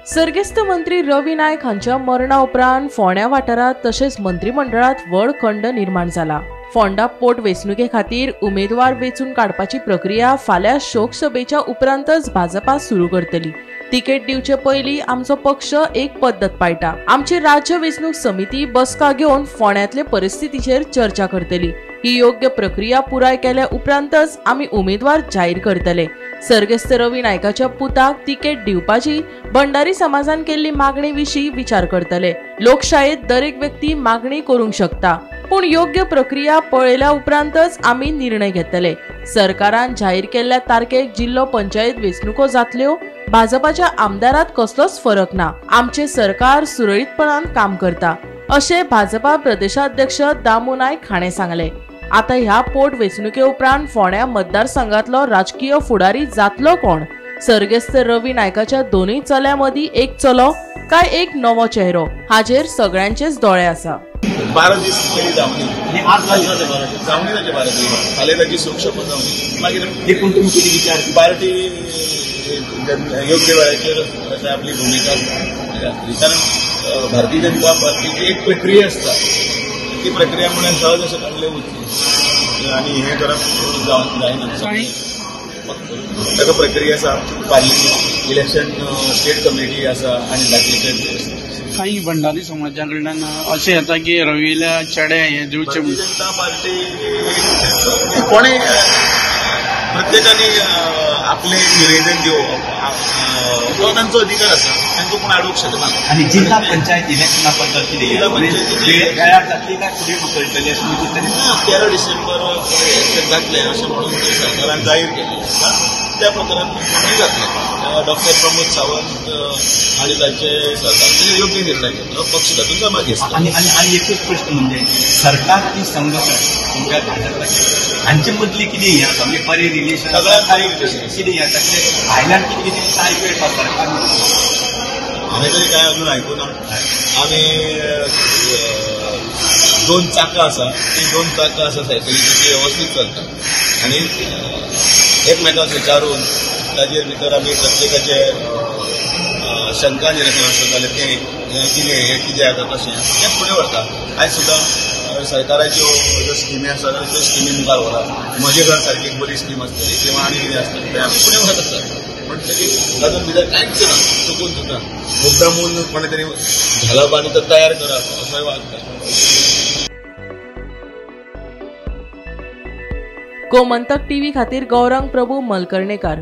सर्गेस्त मंत्री रवी नायक हांच्या मरणा उपरांत फोंड्या वाठारात तशेंच मंत्रिमंडळात व्हड खंड निर्माण जाला। फोंडा पोटवेंचणुके खातीर उमेदवार वेंचून काडपाची प्रक्रिया फाल्यां शोकसभेच्या उपरांतच भाजपा सुरू करतली। तिकेट दिवचे पयलीं आमचो पक्ष एक पद्दत पाळटा। आमची राज्य वेंचणूक समिती बसका घेवन फोंड्यांतले परिस्थितीचेर चर्चा करतली। ही योग्य प्रक्रिया पुराय केल्या उपरांतच आमी उमेदवार जाहीर करतले। सर्गेस्त रवी नायकाच्या पुताक तिकेट दिवपाची भंडारी समाजान केल्ली मागणी विशीं विचार करतले। लोकशायेत दरेक व्यक्ती मागणी करूंक शकता, पूण योग्य प्रक्रिया पळयल्या उपरांतच आमी निर्णय घेतले। सरकारान जाहीर केल्ल्या तारखेक जिल्लो पंचायत वेंचणुको जातल्यो। भाजपाच्या आमदारात कसलोच फरक ना। आमचे सरकार सुरळीतपणान काम करता, अशें भाजपा प्रदेशाध्यक्ष दामू नायक हाणें सांगले। आता ह्या पोटवेंचणुके उपरांत फोंड्या मतदारसंघातलो राजकीय फुडारी जातलो कोण? सर्गेस्त रवी नायकाच्या दोनूय चल्यां मदीं एक चलो काय एक नवो चेहरो हाचेर सगळ्यांचेच दोळे आसा। 12 दीस पयलीं जावनी आनी आज जावनी ताचे 12 दीस फाल्यां ताची शोकसभा जावनी। मागीर देखून तुमी कितें विचार पार्टी योग्य वेळाचेर आपली भुमिका घातली, कारण भारतीय जनता पार्टीची एक प्रक्रिया आसता। ती प्रक्रिया म्हणून सहज अशें काडलें वचचें आनी हें करप जायना। ताका प्रक्रिया आसा, पार्लिमेंट इलेक्शन स्टेट कमिटी आसा आनी बाकीचे काही भंडारी समाजा कडल्यान अशें येता की रवील्या चेडे हे दिवचे। भारतीय जनता पार्टी कोणें प्रत्येकाने आपले निवेदन दिवप तो तांचो अधिकार आसा, तांकां कोण आडूंक शकना। आनी जिल्हा पंचायत इलेक्शना बद्दल कितें वेळार जातली काय फुडें ढकलतली अशें चिंतन? 13 डिसेंबर जातलें अशें म्हणून सरकारान जाहीर केलें। त्या प्रकारान जातलें। डॉक्टर प्रमोद सावंत हांणी तांचे सरकारचे योग्य निर्णय घेतलो, पक्ष तातूंत जमा घेतला। आनी एकूच प्रश्न म्हणजे सरकार ती संघटना तुमच्या भाजपाची हांचे मदली कितें हें आसा म्हणजे बरें रिलेशन कितें हें आसा कितें भायल्यान कितें कितें आयकूं येता सरकार? हांवें तरी काय अजून आयकूं ना। आमी 2 चाकां आसा, ती 2 चाकां आसा सायकलीची ती वेवस्थीत चलता आनी एकमेकांक विचारून ताजेर भितर आमी प्रत्येकाचे शंका निरसन आसता जाल्यार हें कितें जाता तशें तें फुडें व्हरता। आयज सुद्दां सरकाराच्यो ज्यो स्किमी आसा त्यो स्किमी मुखार व्हरात। म्हजें घर सारकी एक बरी स्कीम आसतली किंवा आनी कितें आसतलें तें आमी फुडें व्हरत आसतात। म्हणटकीर तातूंत भितर कांयच ना, चुकून सुद्दां मुद्दामून कोणे तरी घालप आनी तो तयार करप असोय वागता। गोमंतक टीव्ही खातीर गौरंग प्रभू मलकर्णेकार।